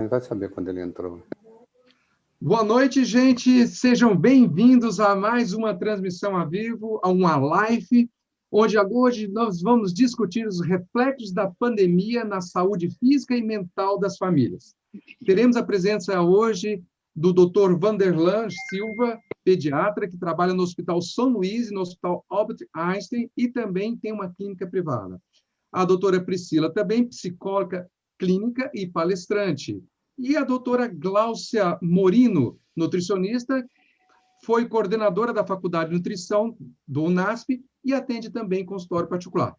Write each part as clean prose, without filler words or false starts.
Ele vai saber quando ele entrou. Boa noite, gente. Sejam bem-vindos a mais uma transmissão ao vivo, a uma live, onde hoje nós vamos discutir os reflexos da pandemia na saúde física e mental das famílias. Teremos a presença hoje do Dr. Vanderlan Silva, pediatra, que trabalha no Hospital São Luís e no Hospital Albert Einstein e também tem uma clínica privada. A doutora Priscila, também psicóloga clínica e palestrante. E a doutora Gláucia Morino, nutricionista, foi coordenadora da Faculdade de Nutrição do UNASP e atende também consultório particular.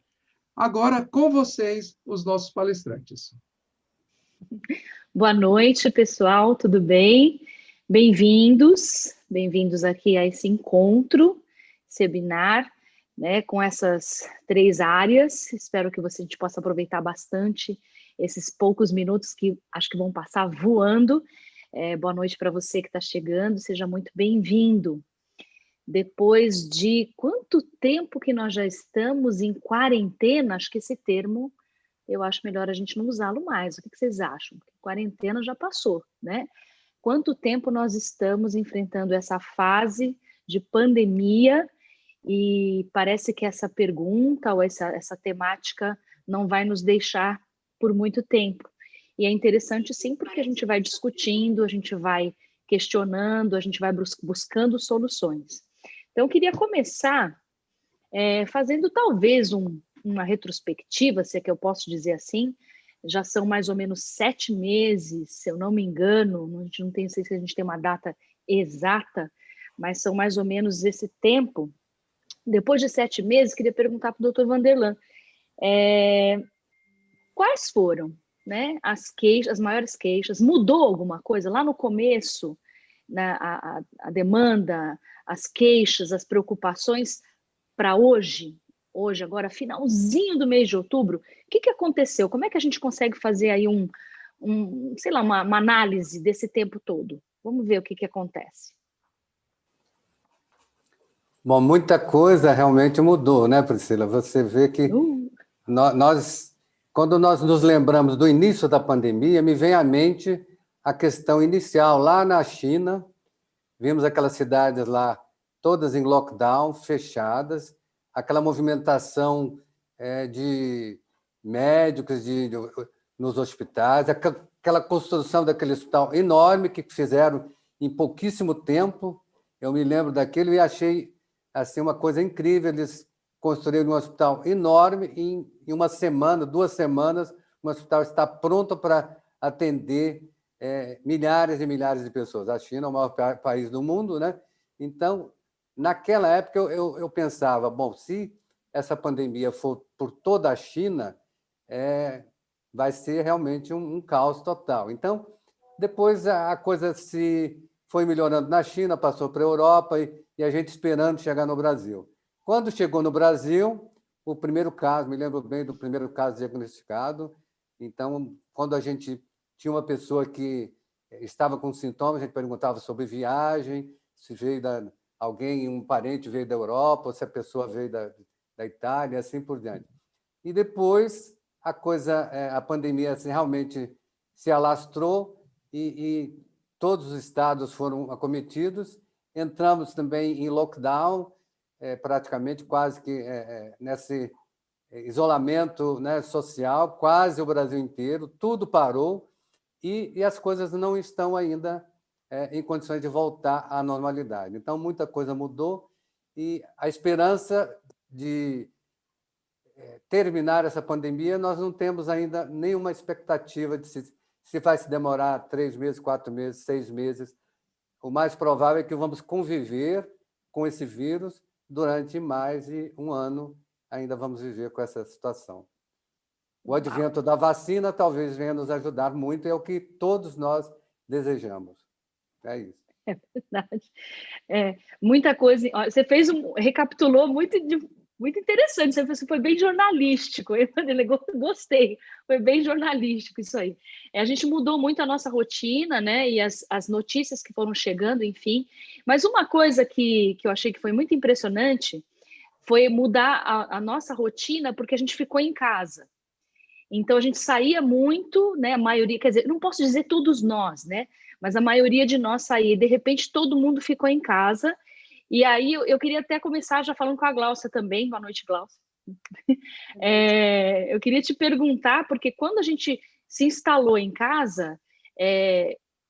Agora, com vocês, os nossos palestrantes. Boa noite, pessoal, tudo bem? Bem-vindos aqui a esse encontro, esse webinar, né, com essas 3 áreas. Espero que a gente possa aproveitar bastante esses poucos minutos que acho que vão passar voando. Boa noite para você que está chegando, seja muito bem-vindo. Depois de quanto tempo que nós já estamos em quarentena, acho que esse termo, eu acho melhor a gente não usá-lo mais. O que vocês acham? Porque quarentena já passou, né? Quanto tempo nós estamos enfrentando essa fase de pandemia e parece que essa pergunta ou essa temática não vai nos deixar por muito tempo. E é interessante, sim, porque a gente vai discutindo, a gente vai questionando, a gente vai buscando soluções. Então, eu queria começar fazendo talvez uma retrospectiva, se é que eu posso dizer assim. Já são mais ou menos 7 meses, se eu não me engano, a gente não sei se a gente tem uma data exata, mas são mais ou menos esse tempo. Depois de 7 meses, queria perguntar para o Dr. Vanderlan, quais foram, né, as maiores queixas? Mudou alguma coisa? Lá no começo, né, a demanda, as queixas, as preocupações, para hoje, agora, finalzinho do mês de outubro, o que aconteceu? Como é que a gente consegue fazer aí sei lá, uma análise desse tempo todo? Vamos ver o que acontece. Bom, muita coisa realmente mudou, né, Priscila? Você vê que quando nós nos lembramos do início da pandemia, me vem à mente a questão inicial. Lá na China, vimos aquelas cidades lá todas em lockdown, fechadas, aquela movimentação de médicos nos hospitais, aquela construção daquele hospital enorme que fizeram em pouquíssimo tempo. Eu me lembro daquilo e achei assim, uma coisa incrível. Eles construíram um hospital enorme e em uma semana, 2 semanas, o hospital está pronto para atender milhares e milhares de pessoas. A China é o maior país do mundo, né? Então, naquela época, eu pensava, bom, se essa pandemia for por toda a China, vai ser realmente um caos total. Então, depois a coisa se foi melhorando na China, passou para a Europa e a gente esperando chegar no Brasil. Quando chegou no Brasil, o primeiro caso, me lembro bem do primeiro caso diagnosticado. Então, quando a gente tinha uma pessoa que estava com sintomas, a gente perguntava sobre viagem, se veio alguém, um parente veio da Europa, ou se a pessoa veio da Itália, assim por diante. E depois a pandemia assim, realmente se alastrou e todos os estados foram acometidos. Entramos também em lockdown, praticamente quase que nesse isolamento, né, social, quase o Brasil inteiro, tudo parou e as coisas não estão ainda em condições de voltar à normalidade. Então, muita coisa mudou e a esperança de terminar essa pandemia, nós não temos ainda nenhuma expectativa de se vai se demorar 3 meses, 4 meses, 6 meses. O mais provável é que vamos conviver com esse vírus durante mais de 1 ano, ainda vamos viver com essa situação. O advento da vacina talvez venha nos ajudar muito, é o que todos nós desejamos. É isso. É verdade. Muita coisa. Você recapitulou muito interessante. Você foi bem jornalístico. Eu gostei. Foi bem jornalístico isso aí. A gente mudou muito a nossa rotina, né? E as notícias que foram chegando, enfim. Mas uma coisa que eu achei que foi muito impressionante foi mudar a nossa rotina, porque a gente ficou em casa. Então a gente saía muito, né? A maioria, quer dizer, não posso dizer todos nós, né? Mas a maioria de nós saía. De repente todo mundo ficou em casa. E aí eu queria até começar já falando com a Gláucia também. Boa noite, Gláucia. Eu queria te perguntar, porque quando a gente se instalou em casa,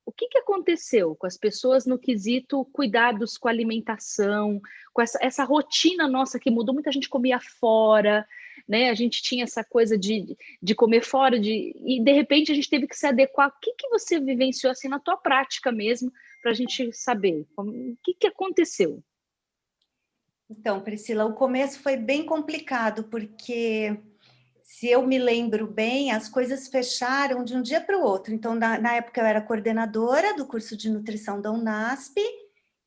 o que aconteceu com as pessoas no quesito cuidados com a alimentação, com essa rotina nossa que mudou? Muita gente comia fora, né? A gente tinha essa coisa de comer fora, e de repente a gente teve que se adequar. O que você vivenciou assim na tua prática mesmo, para a gente saber o que aconteceu? Então, Priscila, o começo foi bem complicado, porque, se eu me lembro bem, as coisas fecharam de um dia para o outro. Então, na época, eu era coordenadora do curso de nutrição da Unasp,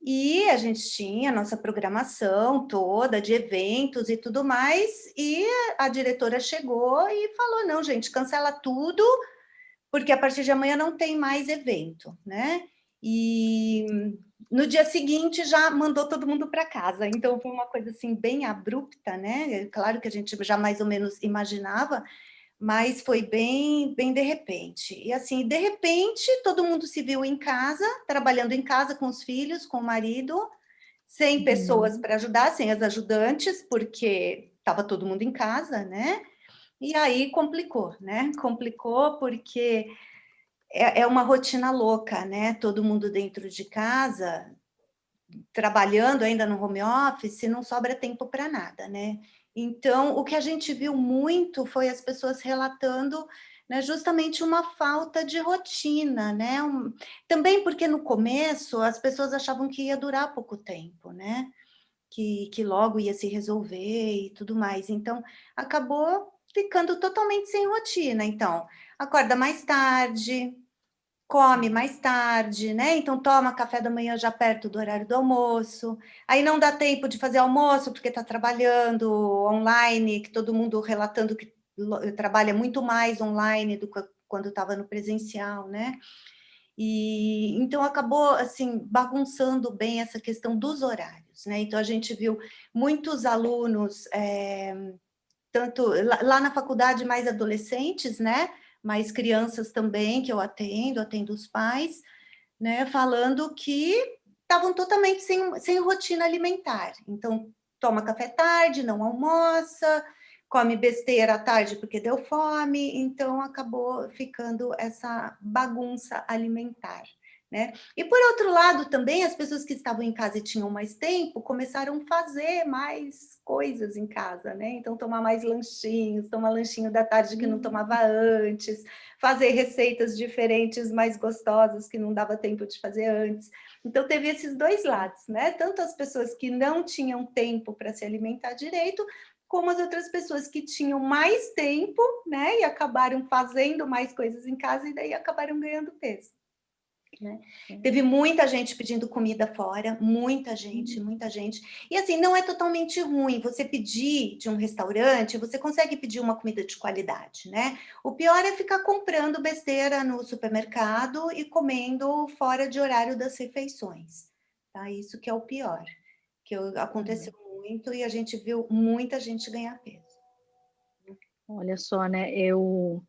e a gente tinha a nossa programação toda de eventos e tudo mais, e a diretora chegou e falou, não, gente, cancela tudo, porque a partir de amanhã não tem mais evento, né? E no dia seguinte já mandou todo mundo para casa. Então foi uma coisa assim bem abrupta, né? Claro que a gente já mais ou menos imaginava, mas foi bem de repente. E assim, de repente, todo mundo se viu em casa, trabalhando em casa com os filhos, com o marido, sem pessoas para ajudar, sem as ajudantes, porque estava todo mundo em casa, né? E aí complicou, né? Complicou porque é uma rotina louca, né? Todo mundo dentro de casa, trabalhando ainda no home office, não sobra tempo para nada, né? Então, o que a gente viu muito foi as pessoas relatando, né, justamente uma falta de rotina, né? Também porque no começo as pessoas achavam que ia durar pouco tempo, né? Que logo ia se resolver e tudo mais. Então, acabou ficando totalmente sem rotina. Então, acorda mais tarde, come mais tarde, né? Então toma café da manhã já perto do horário do almoço. Aí não dá tempo de fazer almoço porque está trabalhando online, que todo mundo relatando que trabalha muito mais online do que quando estava no presencial, né? E então acabou assim bagunçando bem essa questão dos horários, né? Então a gente viu muitos alunos, tanto lá na faculdade mais adolescentes, né? Mas crianças também que eu atendo os pais, né? Falando que estavam totalmente sem rotina alimentar. Então toma café tarde, não almoça, come besteira à tarde porque deu fome, então acabou ficando essa bagunça alimentar, né? E por outro lado também, as pessoas que estavam em casa e tinham mais tempo, começaram a fazer mais coisas em casa, né? Então tomar mais lanchinhos, tomar lanchinho da tarde que não tomava antes, fazer receitas diferentes, mais gostosas, que não dava tempo de fazer antes. Então teve esses dois lados, né? Tanto as pessoas que não tinham tempo para se alimentar direito, como as outras pessoas que tinham mais tempo, né, e acabaram fazendo mais coisas em casa e daí acabaram ganhando peso, né? Teve muita gente pedindo comida fora, muita gente. E assim, não é totalmente ruim você pedir de um restaurante, você consegue pedir uma comida de qualidade, né? O pior é ficar comprando besteira no supermercado e comendo fora de horário das refeições, tá? Isso que é o pior, que aconteceu muito e a gente viu muita gente ganhar peso. Olha só, né? Eu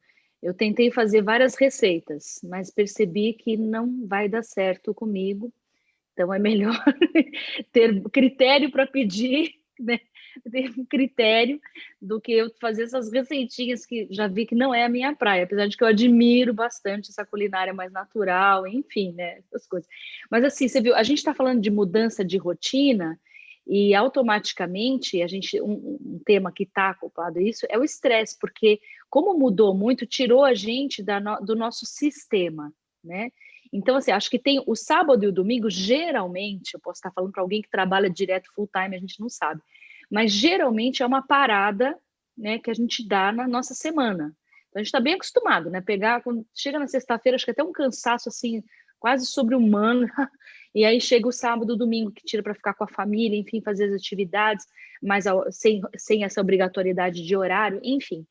tentei fazer várias receitas, mas percebi que não vai dar certo comigo. Então é melhor ter critério para pedir, né? Ter um critério do que eu fazer essas receitinhas que já vi que não é a minha praia, apesar de que eu admiro bastante essa culinária mais natural, enfim, né? Essas coisas. Mas assim, você viu, a gente está falando de mudança de rotina. E automaticamente um tema que está acoplado a isso é o estresse, porque como mudou muito, tirou a gente do nosso sistema, né? Então, assim, acho que tem o sábado e o domingo, geralmente, eu posso estar falando para alguém que trabalha direto full time, a gente não sabe, mas geralmente é uma parada, né, que a gente dá na nossa semana. Então, a gente está bem acostumado, né? Quando chega na sexta-feira, acho que até um cansaço assim, quase sobre-humano. E aí chega o sábado, o domingo, que tira para ficar com a família, enfim, fazer as atividades, mas sem essa obrigatoriedade de horário, enfim.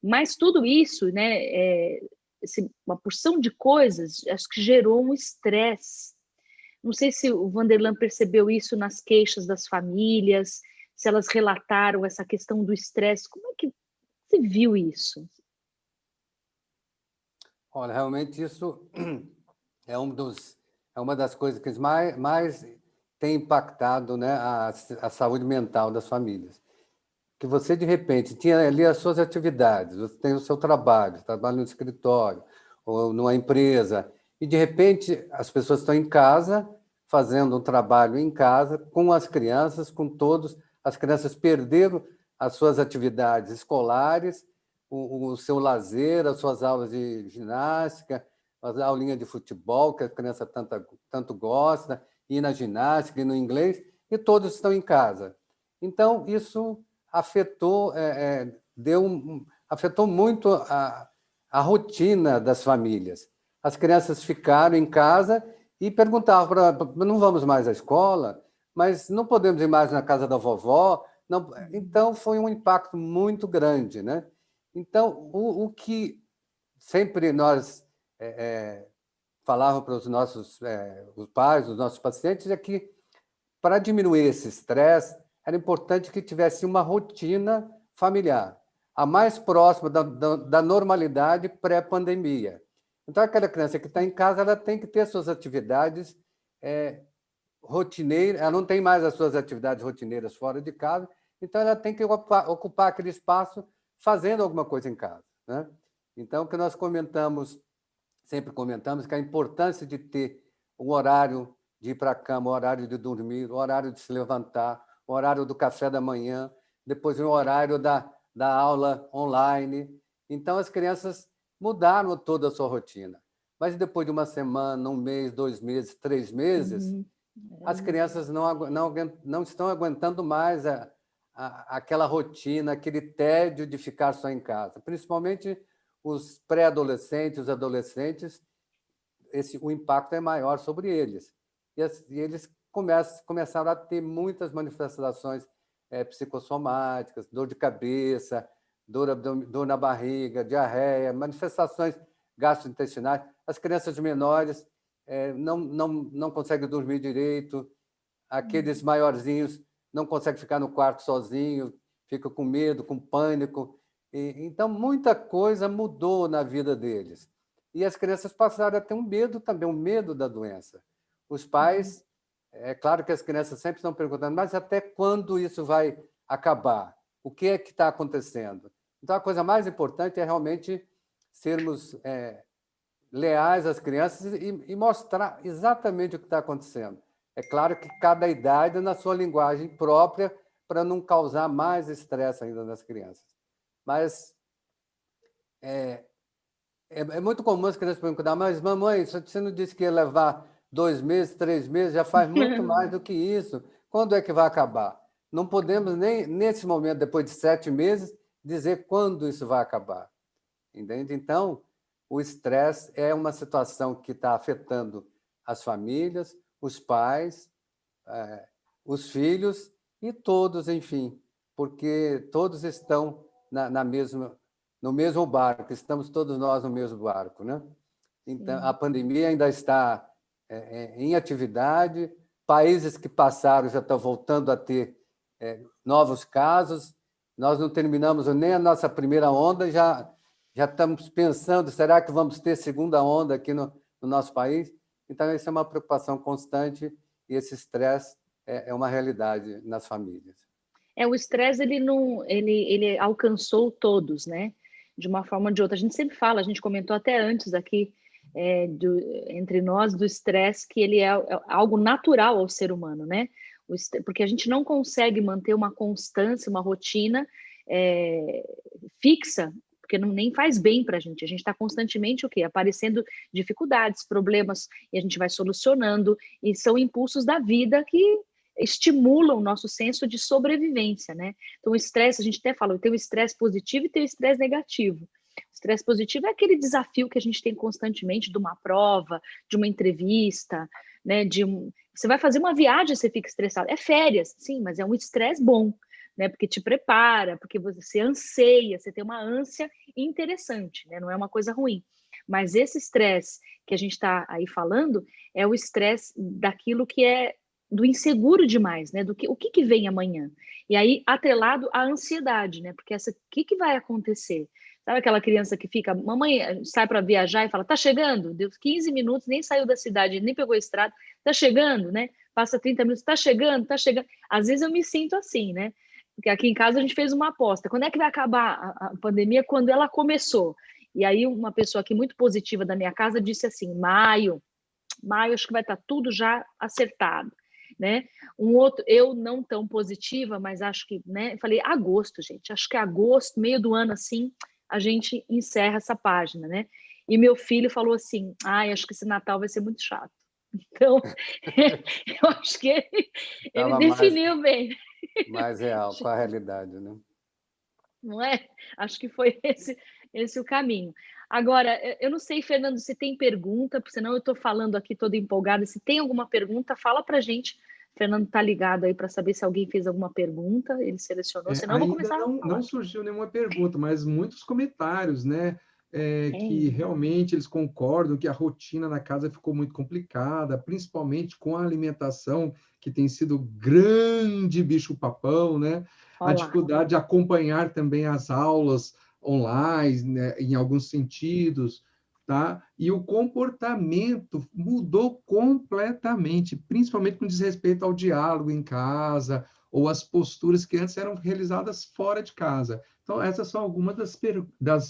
Mas tudo isso, né, uma porção de coisas, acho que gerou um estresse. Não sei se o Vanderlan percebeu isso nas queixas das famílias, se elas relataram essa questão do estresse. Como é que você viu isso? Olha, realmente isso é é uma das coisas que mais tem impactado, né, a saúde mental das famílias. Que você, de repente, tinha ali as suas atividades, você tem o seu trabalho, trabalha no escritório ou numa empresa, e, de repente, as pessoas estão em casa, fazendo um trabalho em casa, com as crianças, com todos. As crianças perderam as suas atividades escolares, o seu lazer, as suas aulas de ginástica, as aulinhas de futebol, que a criança tanto gosta, ir na ginástica, ir no inglês, e todos estão em casa. Então, isso afetou, afetou muito a rotina das famílias. As crianças ficaram em casa e perguntavam, não vamos mais à escola, mas não podemos ir mais na casa da vovó. Não. Então, foi um impacto muito grande, né? Então, o que sempre nós falávamos para os nossos os pais, os nossos pacientes, é que, para diminuir esse estresse, era importante que tivesse uma rotina familiar, a mais próxima da normalidade pré-pandemia. Então, aquela criança que está em casa, ela tem que ter suas atividades rotineiras, ela não tem mais as suas atividades rotineiras fora de casa, então ela tem que ocupar aquele espaço fazendo alguma coisa em casa, né? Então, o que nós sempre comentamos, que a importância de ter um horário de ir para a cama, o horário de dormir, o horário de se levantar, o horário do café da manhã, depois o horário da aula online. Então, as crianças mudaram toda a sua rotina. Mas depois de uma semana, um mês, 2 meses, 3 meses, as crianças não estão aguentando mais aquela rotina, aquele tédio de ficar só em casa. Principalmente os pré-adolescentes, os adolescentes, o impacto é maior sobre eles. E eles começaram a ter muitas manifestações psicossomáticas, dor de cabeça, dor na barriga, diarreia, manifestações gastrointestinais. As crianças menores não conseguem dormir direito, aqueles maiorzinhos não conseguem ficar no quarto sozinho, ficam com medo, com pânico. Então, muita coisa mudou na vida deles. E as crianças passaram a ter um medo também, um medo da doença. Os pais, é claro que as crianças sempre estão perguntando, mas até quando isso vai acabar? O que é que está acontecendo? Então, a coisa mais importante é realmente sermos leais às crianças e mostrar exatamente o que está acontecendo. É claro que cada idade na sua linguagem própria, para não causar mais estresse ainda nas crianças. Mas é muito comum as crianças perguntarem, mas, mamãe, você não disse que ia levar 2 meses, 3 meses, já faz muito mais do que isso. Quando é que vai acabar? Não podemos nem, nesse momento, depois de 7 meses, dizer quando isso vai acabar. Entende? Então, o estresse é uma situação que está afetando as famílias, os pais, os filhos e todos, enfim, porque todos estão no mesmo barco, estamos todos nós no mesmo barco, né? Então, a pandemia ainda está em atividade, países que passaram já estão voltando a ter novos casos, nós não terminamos nem a nossa primeira onda, já estamos pensando, será que vamos ter segunda onda aqui no nosso país? Então, isso é uma preocupação constante e esse estresse é uma realidade nas famílias. O estresse ele alcançou todos, né? De uma forma ou de outra. A gente sempre fala, a gente comentou até antes aqui entre nós do estresse, que ele é algo natural ao ser humano, né? Porque a gente não consegue manter uma constância, uma rotina fixa, porque nem faz bem para a gente está constantemente o quê? Aparecendo dificuldades, problemas, e a gente vai solucionando, e são impulsos da vida que estimulam o nosso senso de sobrevivência, né? Então, o estresse, a gente até fala, tem o estresse positivo e tem o estresse negativo. O estresse positivo é aquele desafio que a gente tem constantemente de uma prova, de uma entrevista, né? Você vai fazer uma viagem, você fica estressado. É férias, sim, mas é um estresse bom, né? Porque te prepara, porque você anseia, você tem uma ânsia interessante, né? Não é uma coisa ruim. Mas esse estresse que a gente está aí falando é o estresse daquilo que é do inseguro demais, né? O que vem amanhã? E aí, atrelado à ansiedade, né? Porque o que vai acontecer? Sabe aquela criança que fica, mamãe sai para viajar e fala, tá chegando? Deu 15 minutos, nem saiu da cidade, nem pegou a estrada, tá chegando, né? Passa 30 minutos, tá chegando, tá chegando. Às vezes eu me sinto assim, né? Porque aqui em casa a gente fez uma aposta. Quando é que vai acabar a pandemia? Quando ela começou. E aí uma pessoa aqui muito positiva da minha casa disse assim, maio acho que vai estar tudo já acertado, né? Um outro, eu não tão positiva, mas acho que, né? Falei, agosto, gente, acho que agosto, meio do ano assim, a gente encerra essa página, né? E meu filho falou assim, acho que esse Natal vai ser muito chato. Então, eu acho que ele Estava definiu bem. mais real com a realidade, né? Não é? Acho que foi esse o caminho. Agora, eu não sei, Fernando, se tem pergunta, porque senão eu estou falando aqui toda empolgada. Se tem alguma pergunta, fala para a gente. O Fernando está ligado aí para saber se alguém fez alguma pergunta. Ele selecionou, senão eu vou Ainda começar a não falar. surgiu nenhuma pergunta, mas muitos comentários, né? Que Tem. realmente eles concordam que a rotina na casa ficou muito complicada, principalmente com a alimentação, que tem sido grande bicho-papão, né? A Olha lá. dificuldade de acompanhar também as aulas online, né, em alguns sentidos, tá? E o comportamento mudou completamente, principalmente com desrespeito ao diálogo em casa, ou as posturas que antes eram realizadas fora de casa. Então, essas são algumas das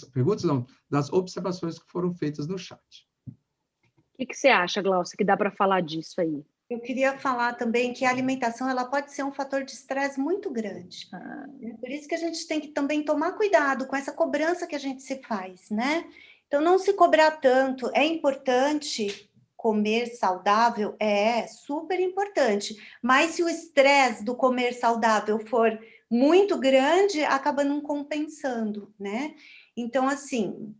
perguntas, não, das observações que foram feitas no chat. O que você acha, Glaucia, que dá para falar disso aí? Eu queria falar também que a alimentação ela pode ser um fator de estresse muito grande. Por isso que a gente tem que também tomar cuidado com essa cobrança que a gente se faz, né? Então, não se cobrar tanto. É importante comer saudável? É super importante. Mas se o estresse do comer saudável for muito grande, acaba não compensando, né? Então, assim,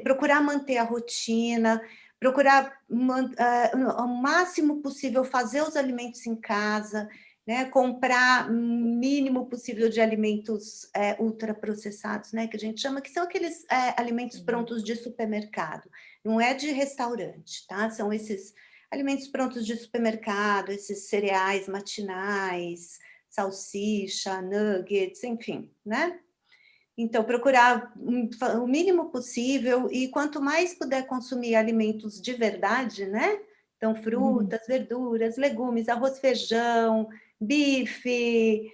procurar manter a rotina, procurar o máximo possível fazer os alimentos em casa, né? Comprar o mínimo possível de alimentos ultraprocessados, né? Que a gente chama, que são aqueles alimentos prontos de supermercado, não é de restaurante, tá? São esses alimentos prontos de supermercado, esses cereais matinais, salsicha, nuggets, enfim, né? Então, procurar o mínimo possível e quanto mais puder consumir alimentos de verdade, né? Então, frutas, verduras, legumes, arroz, feijão, bife,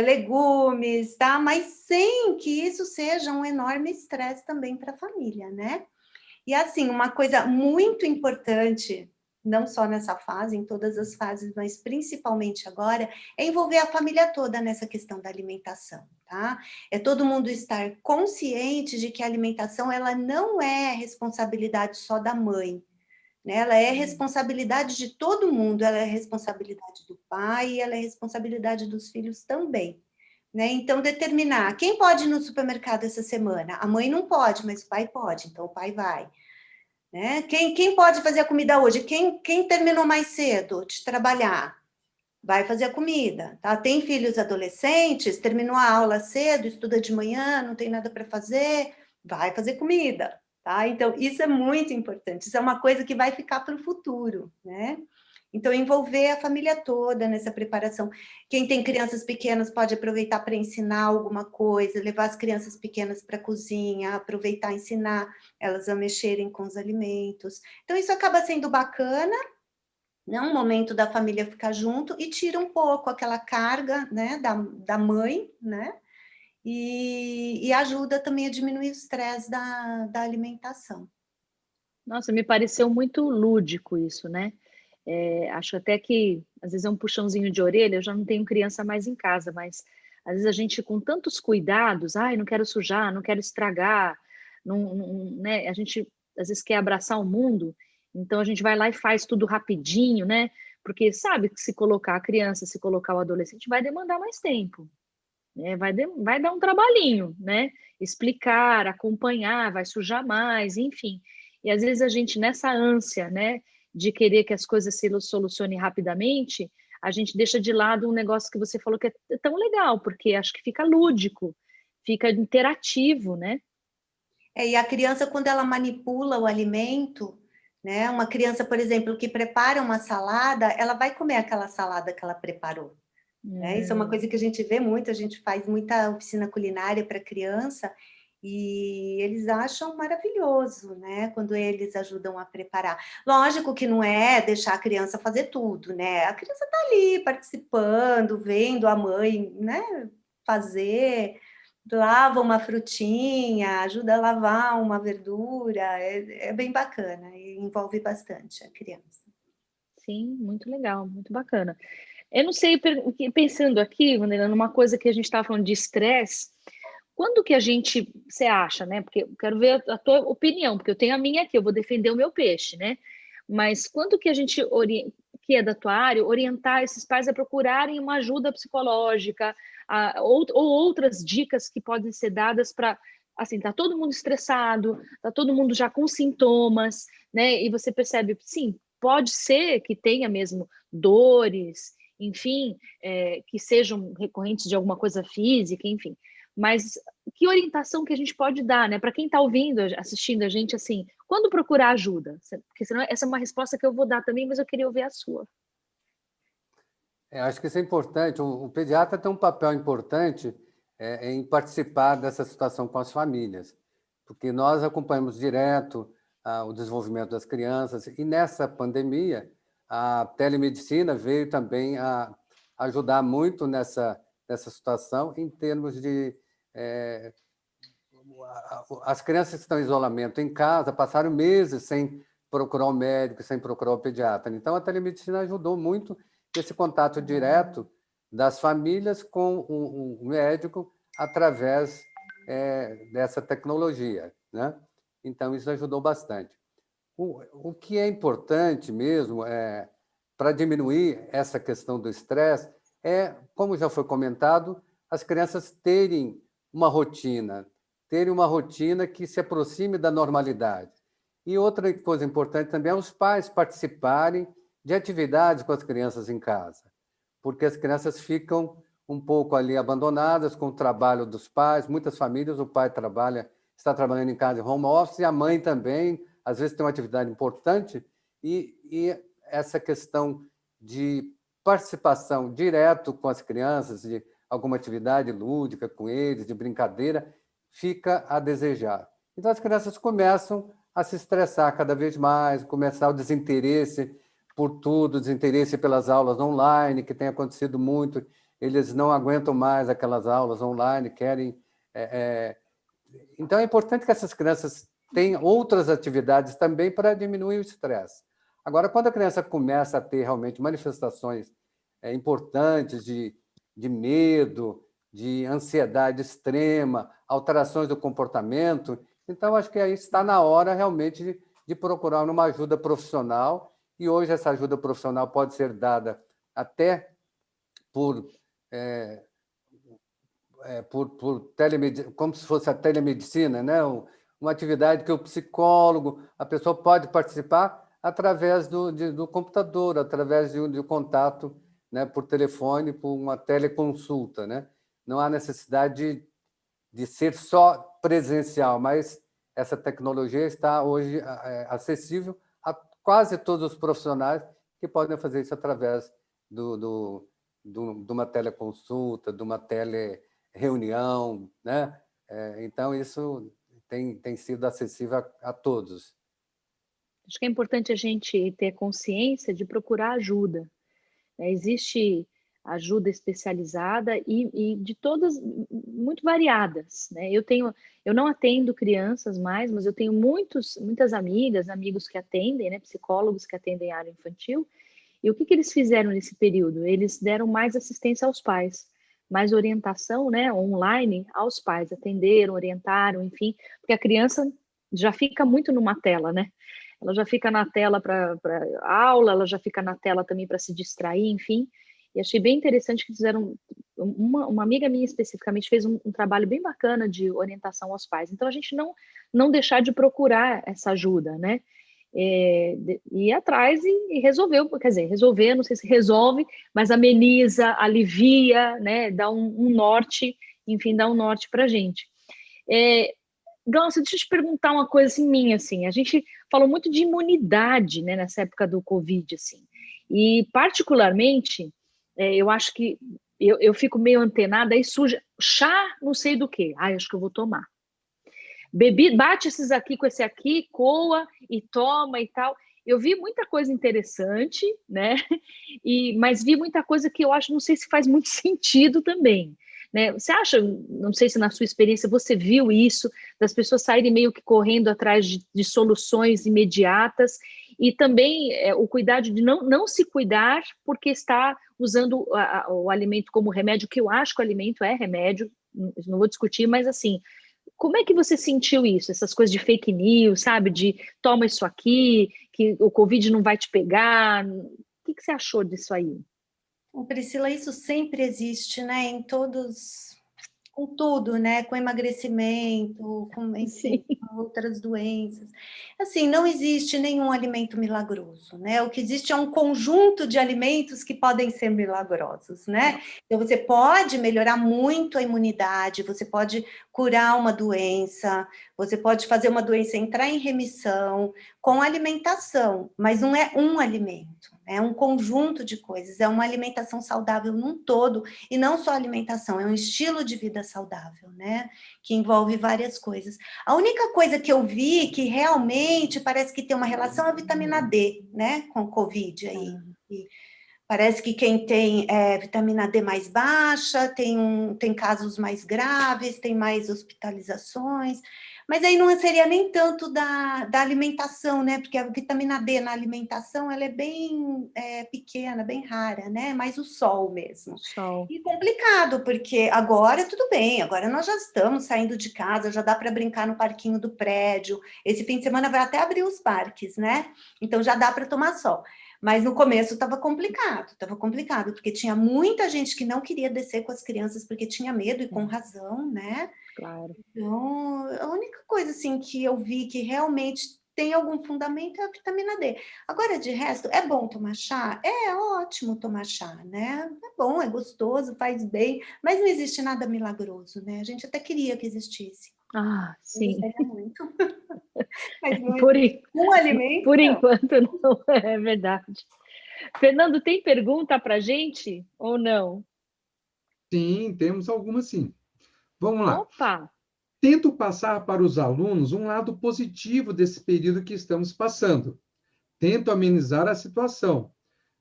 legumes, tá? Mas sem que isso seja um enorme estresse também para a família, né? E assim, uma coisa muito importante, não só nessa fase, em todas as fases, mas principalmente agora, é envolver a família toda nessa questão da alimentação, tá? É todo mundo estar consciente de que a alimentação, ela não é responsabilidade só da mãe, né? Ela é responsabilidade de todo mundo, ela é responsabilidade do pai e ela é responsabilidade dos filhos também. Né? Então, determinar quem pode ir no supermercado essa semana. A mãe não pode, mas o pai pode, então o pai vai. Né? Quem pode fazer a comida hoje? Quem terminou mais cedo de trabalhar? Vai fazer a comida. Tá? Tem filhos adolescentes, terminou a aula cedo, estuda de manhã, não tem nada para fazer, vai fazer comida. Tá? Então, isso é muito importante. Isso é uma coisa que vai ficar para o futuro, né? Então, envolver a família toda nessa preparação. Quem tem crianças pequenas pode aproveitar para ensinar alguma coisa, levar as crianças pequenas para a cozinha, aproveitar e ensinar elas a mexerem com os alimentos. Então, isso acaba sendo bacana, né? Um momento da família ficar junto e tira um pouco aquela carga, né, da mãe, né? E ajuda também a diminuir o estresse da alimentação. Nossa, me pareceu muito lúdico isso, né? Acho até que, às vezes, é um puxãozinho de orelha. Eu já não tenho criança mais em casa, mas às vezes a gente, com tantos cuidados, não quero sujar, não quero estragar, né? A gente, às vezes, quer abraçar o mundo, então a gente vai lá e faz tudo rapidinho, né? Porque sabe que se colocar a criança, se colocar o adolescente, vai demandar mais tempo, né? Vai dar um trabalhinho, né? Explicar, acompanhar, vai sujar mais, enfim. E às vezes a gente, nessa ânsia, né, de querer que as coisas se solucionem rapidamente, a gente deixa de lado um negócio que você falou que é tão legal, porque acho que fica lúdico, fica interativo, né? E a criança, quando ela manipula o alimento, né? Uma criança, por exemplo, que prepara uma salada, ela vai comer aquela salada que ela preparou. Né? Isso é uma coisa que a gente vê muito, a gente faz muita oficina culinária para criança, E eles acham maravilhoso, né, quando eles ajudam a preparar. Lógico que não é deixar a criança fazer tudo, né? A criança está ali participando, vendo a mãe, né, fazer, lava uma frutinha, ajuda a lavar uma verdura, é bem bacana e envolve bastante a criança. Sim, muito legal, muito bacana. Eu não sei, pensando aqui, Wanderina, numa coisa que a gente estava falando de estresse, quando que a gente, você acha, né? Porque eu quero ver a tua opinião, porque eu tenho a minha aqui, eu vou defender o meu peixe, né? Mas quando que a gente, que é da tua área, orientar esses pais a procurarem uma ajuda psicológica, ou outras dicas que podem ser dadas para, assim, tá todo mundo estressado, tá todo mundo já com sintomas, né? E você percebe, sim, pode ser que tenha mesmo dores, enfim, que sejam recorrentes de alguma coisa física, enfim. Mas que orientação que a gente pode dar, né? Para quem está ouvindo, assistindo a gente, assim, quando procurar ajuda? Porque senão essa é uma resposta que eu vou dar também, mas eu queria ouvir a sua. Acho que isso é importante. O pediatra tem um papel importante em participar dessa situação com as famílias, porque nós acompanhamos direto o desenvolvimento das crianças, e nessa pandemia, a telemedicina veio também a ajudar muito nessa situação, em termos de... as crianças que estão em isolamento em casa passaram meses sem procurar o médico, sem procurar o pediatra. Então, a telemedicina ajudou muito esse contato direto das famílias com o médico através dessa tecnologia, né? Então, isso ajudou bastante. O que é importante mesmo para diminuir essa questão do estresse como já foi comentado, as crianças terem uma rotina que se aproxime da normalidade. E outra coisa importante também é os pais participarem de atividades com as crianças em casa, porque as crianças ficam um pouco ali abandonadas com o trabalho dos pais. Muitas famílias, o pai está trabalhando em casa em home office, e a mãe também, às vezes, tem uma atividade importante, e essa questão de participação direto com as crianças, de alguma atividade lúdica com eles, de brincadeira, fica a desejar. Então, as crianças começam a se estressar cada vez mais, começar o desinteresse por tudo, desinteresse pelas aulas online, que tem acontecido muito. Eles não aguentam mais aquelas aulas online, querem... Então, é importante que essas crianças tenham outras atividades também para diminuir o estresse. Agora, quando a criança começa a ter realmente manifestações importantes de medo, de ansiedade extrema, alterações do comportamento, então acho que aí está na hora realmente de procurar uma ajuda profissional, e hoje essa ajuda profissional pode ser dada até por telemedicina, como se fosse a telemedicina, né? Uma atividade que o psicólogo, a pessoa pode participar através do computador, através de um contato, né, por telefone, por uma teleconsulta, né? Não há necessidade de ser só presencial, mas essa tecnologia está hoje acessível a quase todos os profissionais, que podem fazer isso através de uma teleconsulta, de uma telereunião, né? Então, isso tem sido acessível a todos. Acho que é importante a gente ter consciência de procurar ajuda. Existe ajuda especializada e de todas muito variadas, né? Eu não atendo crianças mais, mas eu tenho muitas amigas, amigos que atendem, né? Psicólogos que atendem a área infantil. E o que eles fizeram nesse período? Eles deram mais assistência aos pais, mais orientação, né, online aos pais, atenderam, orientaram, enfim, porque a criança já fica muito numa tela, né? Ela já fica na tela para aula, ela já fica na tela também para se distrair, enfim. E achei bem interessante que fizeram, uma amiga minha especificamente fez um trabalho bem bacana de orientação aos pais. Então, a gente não deixar de procurar essa ajuda, né? Ir atrás e resolver, quer dizer, resolver, não sei se resolve, mas ameniza, alivia, né? Dá um norte, enfim, dá um norte para a gente. Glaucia, deixa eu te perguntar uma coisa assim, minha, assim, a gente falou muito de imunidade, né, nessa época do Covid, assim, e particularmente, eu acho que eu fico meio antenada, aí surge chá não sei do que, acho que eu vou tomar. bate esses aqui com esse aqui, coa e toma e tal. Eu vi muita coisa interessante, né? Mas vi muita coisa que eu acho, não sei se faz muito sentido também, né? Você acha, não sei se na sua experiência você viu isso, das pessoas saírem meio que correndo atrás de soluções imediatas e também o cuidado de não se cuidar porque está usando o alimento como remédio, que eu acho que o alimento é remédio, não vou discutir, mas assim, como é que você sentiu isso? Essas coisas de fake news, sabe? De toma isso aqui, que o Covid não vai te pegar. O que você achou disso aí? Priscila, isso sempre existe, né? Em todos, com tudo, né? Com emagrecimento, com, enfim, com outras doenças. Assim, não existe nenhum alimento milagroso, né? O que existe é um conjunto de alimentos que podem ser milagrosos, né? Então, você pode melhorar muito a imunidade, você pode curar uma doença, você pode fazer uma doença entrar em remissão com alimentação, mas não é um alimento. É um conjunto de coisas, é uma alimentação saudável num todo, e não só alimentação, é um estilo de vida saudável, né? Que envolve várias coisas. A única coisa que eu vi que realmente parece que tem uma relação é a vitamina D, né? Com o Covid aí. E parece que quem tem vitamina D mais baixa, tem casos mais graves, tem mais hospitalizações, mas aí não seria nem tanto da alimentação, né? Porque a vitamina D na alimentação, ela é bem pequena, bem rara, né? Mais o sol mesmo. Sol. E complicado, porque agora tudo bem, agora nós já estamos saindo de casa, já dá para brincar no parquinho do prédio, esse fim de semana vai até abrir os parques, né? Então já dá para tomar sol. Mas no começo estava complicado, porque tinha muita gente que não queria descer com as crianças porque tinha medo, e com razão, né? Claro. Então, a única coisa assim que eu vi que realmente tem algum fundamento é a vitamina D. Agora, de resto, é bom tomar chá? É ótimo tomar chá, né? É bom, é gostoso, faz bem, mas não existe nada milagroso, né? A gente até queria que existisse. Ah, sim. Eu gostaria muito. Mas não Por, existe. Um alimento, por não. enquanto, não é verdade. Fernando, tem pergunta para a gente ou não? Sim, temos algumas sim. Vamos lá. Opa! Tento passar para os alunos um lado positivo desse período que estamos passando. Tento amenizar a situação.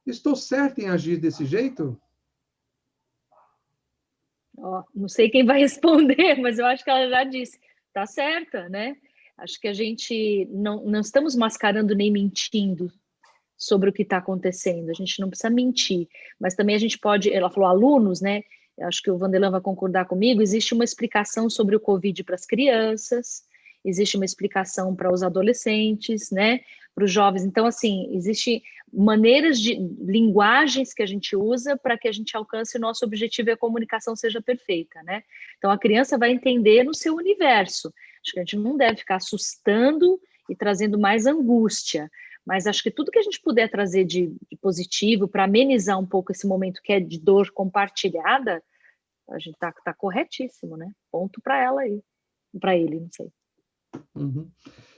Estou certo em agir desse jeito? Ó, não sei quem vai responder, mas eu acho que ela já disse. Tá certa, né? Acho que a gente não estamos mascarando nem mentindo sobre o que está acontecendo. A gente não precisa mentir, mas também a gente pode. Ela falou alunos, né? Eu acho que o Vanderlan vai concordar comigo. Existe uma explicação sobre o Covid para as crianças, existe uma explicação para os adolescentes, né? Para os jovens. Então, assim, existem maneiras de linguagens que a gente usa para que a gente alcance o nosso objetivo e a comunicação seja perfeita, né? Então, a criança vai entender no seu universo. Acho que a gente não deve ficar assustando e trazendo mais angústia. Mas acho que tudo que a gente puder trazer de positivo para amenizar um pouco esse momento que é de dor compartilhada, a gente tá corretíssimo, né? Ponto para ela aí, para ele, não sei. Uhum.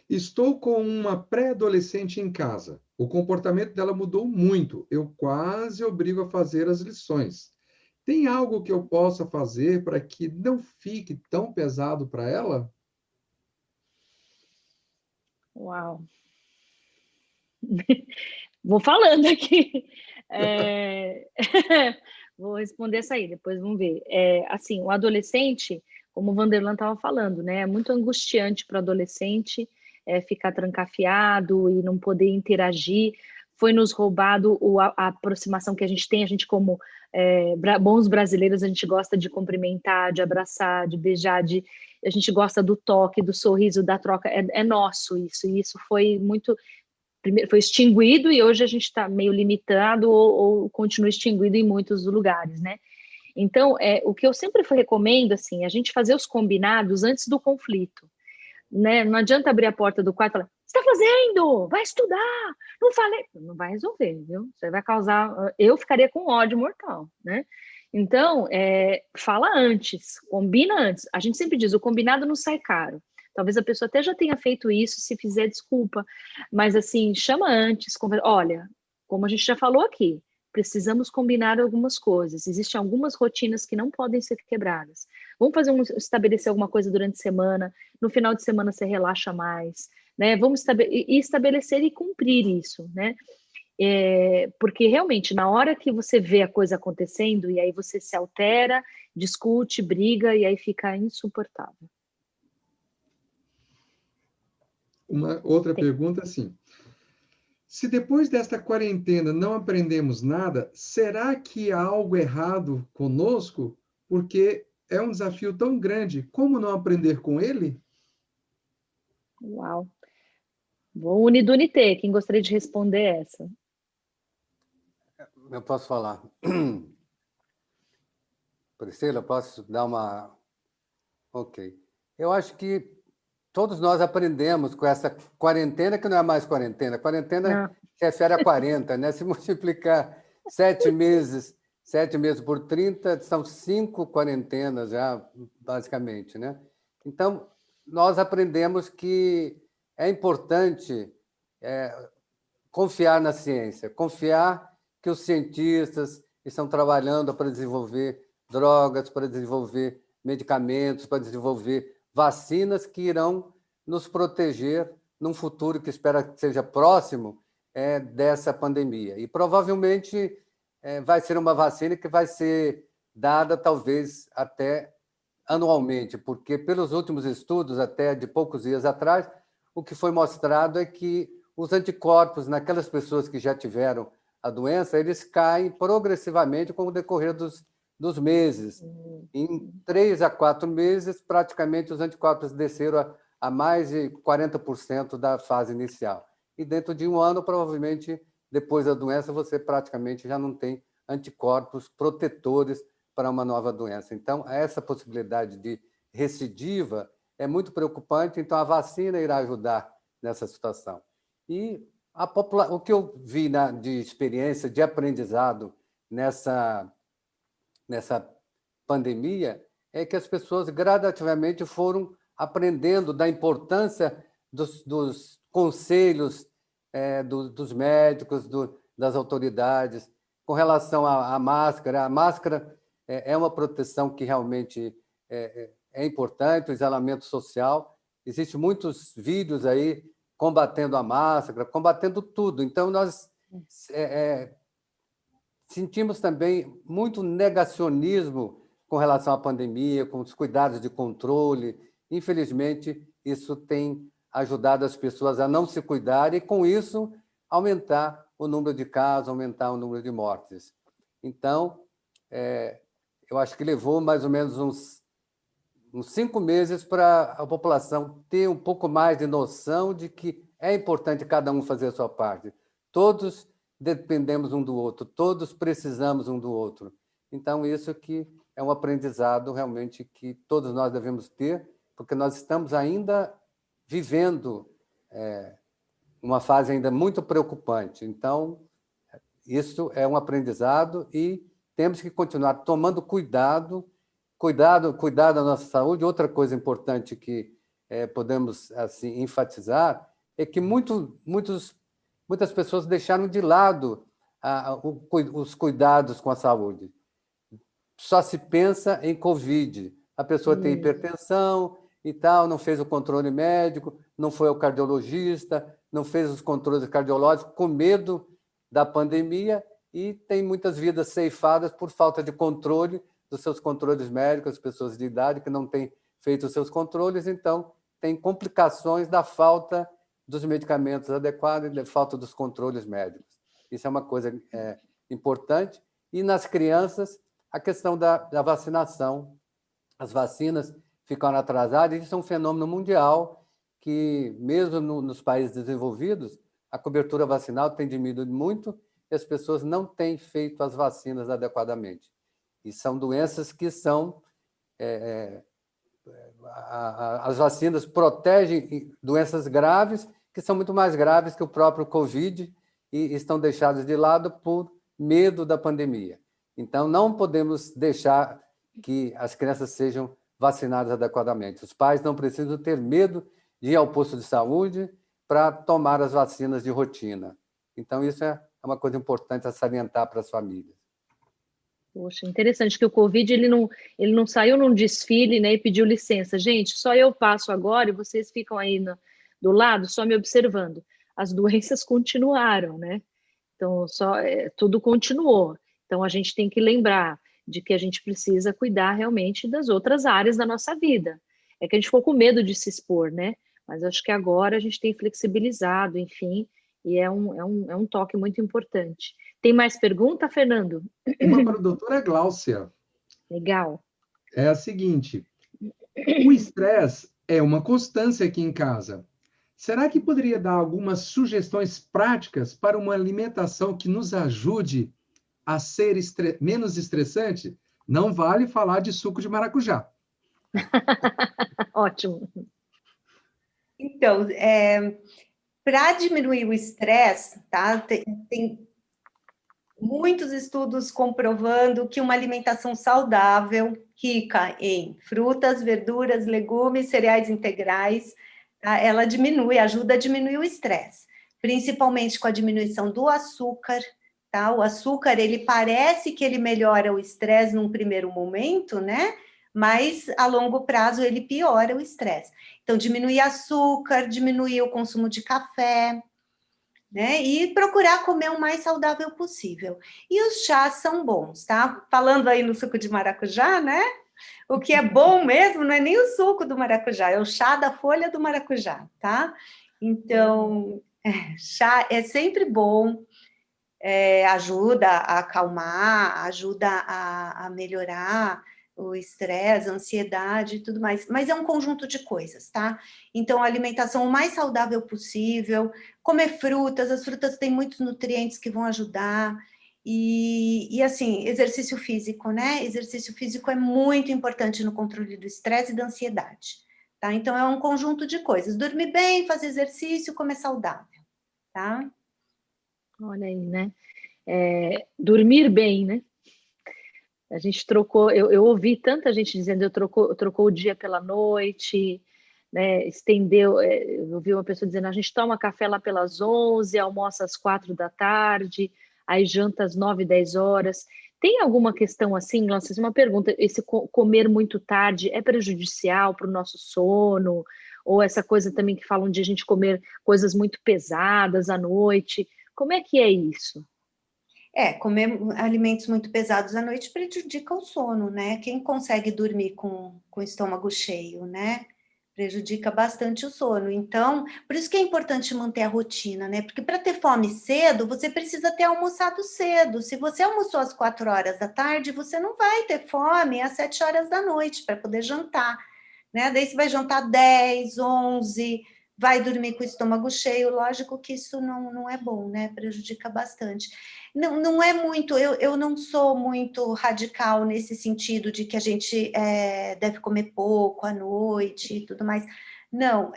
Estou com uma pré-adolescente em casa. O comportamento dela mudou muito. Eu quase obrigo a fazer as lições. Tem algo que eu possa fazer para que não fique tão pesado para ela? Uau! Vou falando aqui. Vou responder essa aí, depois vamos ver. Assim, o adolescente, como o Vanderlan estava falando, né? É muito angustiante para o adolescente ficar trancafiado e não poder interagir. Foi nos roubado a aproximação que a gente como bons brasileiros, a gente gosta de cumprimentar, de abraçar, de beijar, a gente gosta do toque, do sorriso, da troca. É nosso isso, e isso foi muito... Primeiro foi extinguido e hoje a gente está meio limitado ou continua extinguido em muitos lugares, né? Então, o que eu sempre recomendo, assim, a gente fazer os combinados antes do conflito, né? Não adianta abrir a porta do quarto e falar, o que você está fazendo? Vai estudar! Não falei! Não vai resolver, viu? Você vai causar... Eu ficaria com ódio mortal, né? Então, fala antes, combina antes. A gente sempre diz, o combinado não sai caro. Talvez a pessoa até já tenha feito isso, se fizer, desculpa. Mas, assim, chama antes, olha, como a gente já falou aqui, precisamos combinar algumas coisas. Existem algumas rotinas que não podem ser quebradas. estabelecer alguma coisa durante a semana, no final de semana você relaxa mais, né? Vamos estabelecer e cumprir isso, né? Porque realmente, na hora que você vê a coisa acontecendo, e aí você se altera, discute, briga, e aí fica insuportável. Uma outra pergunta, assim. Se depois desta quarentena não aprendemos nada, será que há algo errado conosco? Porque é um desafio tão grande. Como não aprender com ele? Uau! Vou unir do unité. Quem gostaria de responder essa? Eu posso falar. Priscila, posso dar uma... Ok. Eu acho que todos nós aprendemos com essa quarentena, que não é mais quarentena. Quarentena se refere a 40, né? Se multiplicar 7 meses por 30, são 5 quarentenas já, basicamente, né? Então, nós aprendemos que é importante confiar na ciência, confiar que os cientistas estão trabalhando para desenvolver drogas, para desenvolver medicamentos, para desenvolver vacinas que irão nos proteger num futuro que espera que seja próximo dessa pandemia. E provavelmente vai ser uma vacina que vai ser dada talvez até anualmente, porque pelos últimos estudos, até de poucos dias atrás, o que foi mostrado é que os anticorpos naquelas pessoas que já tiveram a doença, eles caem progressivamente com o decorrer dos meses. Em 3 a 4 meses, praticamente os anticorpos desceram a mais de 40% da fase inicial. E dentro de um ano, provavelmente, depois da doença, você praticamente já não tem anticorpos protetores para uma nova doença. Então, essa possibilidade de recidiva é muito preocupante, então a vacina irá ajudar nessa situação. E o que eu vi de experiência, de aprendizado nessa pandemia, é que as pessoas gradativamente foram aprendendo da importância dos conselhos dos médicos, das autoridades, com relação à máscara. A máscara é uma proteção que realmente é importante, o isolamento social. Existem muitos vídeos aí combatendo a máscara, combatendo tudo. Então, nós sentimos também muito negacionismo com relação à pandemia, com os cuidados de controle. Infelizmente, isso tem ajudado as pessoas a não se cuidar e, com isso, aumentar o número de casos, aumentar o número de mortes. Então, eu acho que levou mais ou menos uns 5 meses para a população ter um pouco mais de noção de que é importante cada um fazer a sua parte. Todos dependemos um do outro, todos precisamos um do outro. Então, isso que é um aprendizado realmente que todos nós devemos ter, porque nós estamos ainda vivendo uma fase ainda muito preocupante. Então, isso é um aprendizado e temos que continuar tomando cuidado da nossa saúde. Outra coisa importante que podemos assim enfatizar é que muitas pessoas deixaram de lado os cuidados com a saúde. Só se pensa em Covid. A pessoa tem hipertensão e tal, não fez o controle médico, não foi ao cardiologista, não fez os controles cardiológicos, com medo da pandemia, e tem muitas vidas ceifadas por falta de controle dos seus controles médicos, as pessoas de idade que não têm feito os seus controles, então tem complicações da falta dos medicamentos adequados e da falta dos controles médicos. Isso é uma coisa importante. E nas crianças, a questão da vacinação. As vacinas ficaram atrasadas, isso é um fenômeno mundial que, mesmo nos países desenvolvidos, a cobertura vacinal tem diminuído muito e as pessoas não têm feito as vacinas adequadamente. E são doenças que são... as vacinas protegem doenças graves, que são muito mais graves que o próprio Covid, e estão deixadas de lado por medo da pandemia. Então, não podemos deixar que as crianças sejam vacinadas adequadamente. Os pais não precisam ter medo de ir ao posto de saúde para tomar as vacinas de rotina. Então, isso é uma coisa importante a salientar para as famílias. Poxa, interessante que o Covid ele não saiu num desfile, né, e pediu licença. Gente, só eu passo agora e vocês ficam aí do lado só me observando. As doenças continuaram, né? Então, tudo continuou. Então, a gente tem que lembrar de que a gente precisa cuidar realmente das outras áreas da nossa vida. É que a gente ficou com medo de se expor, né? Mas acho que agora a gente tem flexibilizado, enfim, e é um toque muito importante. Tem mais pergunta, Fernando? Uma para a doutora Gláucia. Legal. É a seguinte: o estresse é uma constância aqui em casa. Será que poderia dar algumas sugestões práticas para uma alimentação que nos ajude a ser menos estressante? Não vale falar de suco de maracujá. Ótimo. Então, para diminuir o estresse, tá? Tem muitos estudos comprovando que uma alimentação saudável, rica em frutas, verduras, legumes, cereais integrais, tá? Ela ajuda a diminuir o estresse, principalmente com a diminuição do açúcar, tá? O açúcar, ele parece que ele melhora o estresse num primeiro momento, né? Mas a longo prazo ele piora o estresse. Então, diminuir açúcar, diminuir o consumo de café, né? E procurar comer o mais saudável possível. E os chás são bons, tá? Falando aí no suco de maracujá, né? O que é bom mesmo não é nem o suco do maracujá, é o chá da folha do maracujá, tá? Então, chá é sempre bom, ajuda a acalmar, ajuda a melhorar o estresse, a ansiedade e tudo mais, mas é um conjunto de coisas, tá? Então, a alimentação o mais saudável possível, comer frutas, as frutas têm muitos nutrientes que vão ajudar, e assim, exercício físico, né? Exercício físico é muito importante no controle do estresse e da ansiedade, tá? Então, é um conjunto de coisas, dormir bem, fazer exercício, comer saudável, tá? Olha aí, né? Dormir bem, né? A gente trocou, eu ouvi tanta gente dizendo trocou o dia pela noite, né? Estendeu, eu ouvi uma pessoa dizendo, a gente toma café lá pelas 11, almoça às 4 da tarde, aí janta às 9, 10 horas. Tem alguma questão assim, Glaucia, uma pergunta, esse comer muito tarde é prejudicial para o nosso sono? Ou essa coisa também que falam de a gente comer coisas muito pesadas à noite? Como é que é isso? Comer alimentos muito pesados à noite prejudica o sono, né? Quem consegue dormir com o estômago cheio, né? Prejudica bastante o sono. Então, por isso que é importante manter a rotina, né? Porque para ter fome cedo, você precisa ter almoçado cedo. Se você almoçou às 4 horas da tarde, você não vai ter fome às 7 horas da noite para poder jantar, né? Daí você vai jantar 10, 11, vai dormir com o estômago cheio. Lógico que isso não é bom, né? Prejudica bastante. Não é muito, eu não sou muito radical nesse sentido de que a gente deve comer pouco à noite e tudo mais. Não,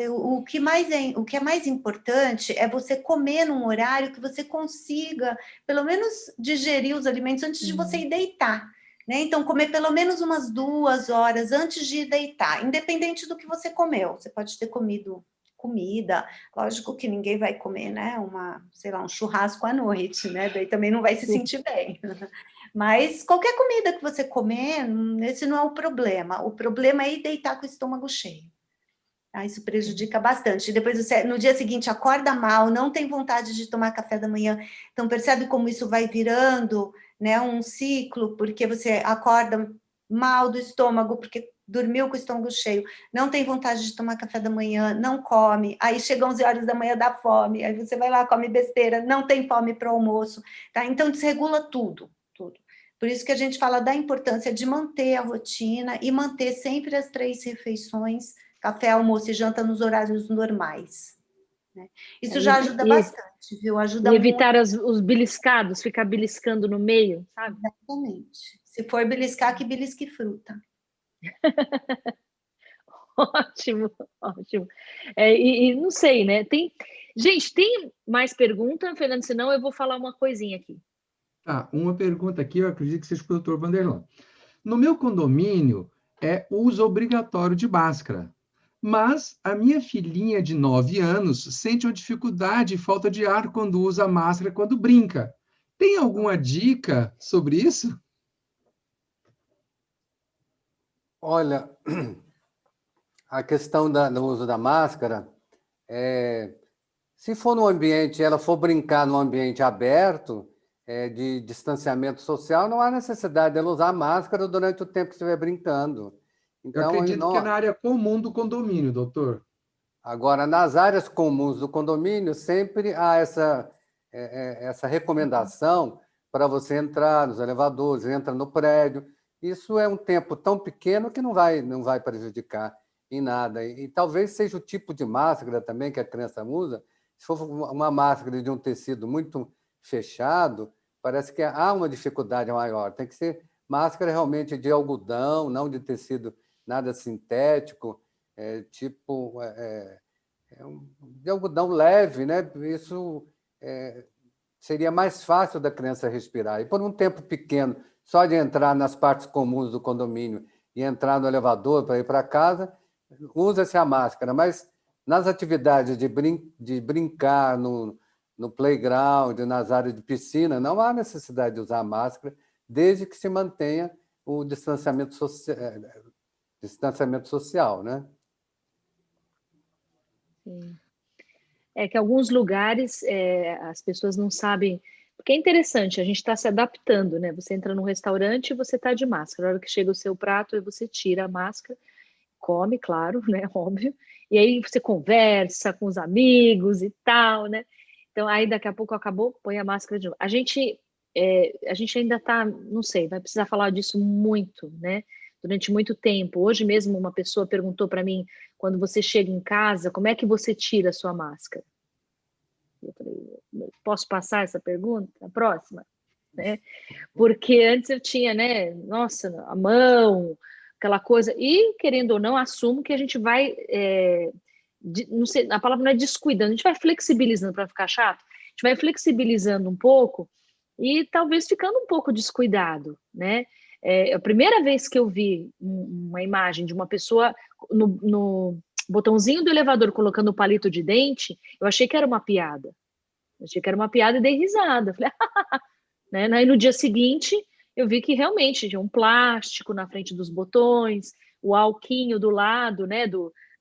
o que é mais importante é você comer num horário que você consiga, pelo menos, digerir os alimentos antes de você ir deitar, né? Então, comer pelo menos umas 2 horas antes de ir deitar, independente do que você comeu. Você pode ter comido comida, lógico que ninguém vai comer, né, um churrasco à noite, né, daí também não vai se sentir bem, mas qualquer comida que você comer, esse não é o problema é ir deitar com o estômago cheio, tá? Isso prejudica bastante, depois você, no dia seguinte, acorda mal, não tem vontade de tomar café da manhã, então percebe como isso vai virando, né, um ciclo, porque você acorda mal do estômago, porque dormiu com o estômago cheio, não tem vontade de tomar café da manhã, não come, aí chega 11 horas da manhã, dá fome, aí você vai lá, come besteira, não tem fome para o almoço, tá? Então desregula tudo. Por isso que a gente fala da importância de manter a rotina e manter sempre as 3 refeições, café, almoço e janta nos horários normais, né? Isso já ajuda bastante, viu? Ajuda e evitar muito. os beliscados, ficar beliscando no meio, sabe? Exatamente. Se for beliscar, que belisque fruta. Ótimo, ótimo. E não sei, né? Gente, tem mais pergunta, Fernando? Senão eu vou falar uma coisinha aqui. Uma pergunta aqui, eu acredito que seja para o doutor Vanderlan. No meu condomínio, é uso obrigatório de máscara, mas a minha filhinha de 9 anos sente uma dificuldade e falta de ar quando usa máscara, quando brinca. Tem alguma dica sobre isso? Olha, a questão do uso da máscara, se for no ambiente, ela for brincar num ambiente aberto, de distanciamento social, não há necessidade dela usar máscara durante o tempo que estiver brincando. Eu Então, acredito que é na não, área comum do condomínio, doutor. agora, nas áreas comuns do condomínio, sempre há essa recomendação para você entrar nos elevadores, entra no prédio. Isso é um tempo tão pequeno que não vai prejudicar em nada. E talvez seja o tipo de máscara também que a criança usa. Se for uma máscara de um tecido muito fechado, parece que há uma dificuldade maior. Tem que ser máscara realmente de algodão, não de tecido nada sintético, de algodão leve, né? Isso seria mais fácil da criança respirar. E por um tempo pequeno, só de entrar nas partes comuns do condomínio e entrar no elevador para ir para casa, usa-se a máscara. Mas nas atividades de brincar no playground, nas áreas de piscina, não há necessidade de usar máscara, desde que se mantenha o distanciamento social, né? Sim. É que alguns lugares as pessoas não sabem, porque é interessante, a gente está se adaptando, né? Você entra num restaurante e você está de máscara. Na hora que chega o seu prato, aí você tira a máscara, come, claro, né? Óbvio. E aí você conversa com os amigos e tal, né? Então aí daqui a pouco acabou, põe a máscara de novo. A gente ainda está, não sei, vai precisar falar disso muito, né? Durante muito tempo. Hoje mesmo uma pessoa perguntou para mim, quando você chega em casa, como é que você tira a sua máscara? Eu falei, posso passar essa pergunta? A próxima? Né? Porque antes eu tinha, né? Nossa, a mão, aquela coisa. E, querendo ou não, assumo que a gente vai. Não sei, a palavra não é descuidando, a gente vai flexibilizando para ficar chato, a gente vai flexibilizando um pouco e talvez ficando um pouco descuidado, né? A primeira vez que eu vi uma imagem de uma pessoa no botãozinho do elevador colocando o palito de dente, eu achei que era uma piada. Eu achei que era uma piada e dei risada. Falei, né? Aí no dia seguinte, eu vi que realmente tinha um plástico na frente dos botões, o alquinho do lado, né,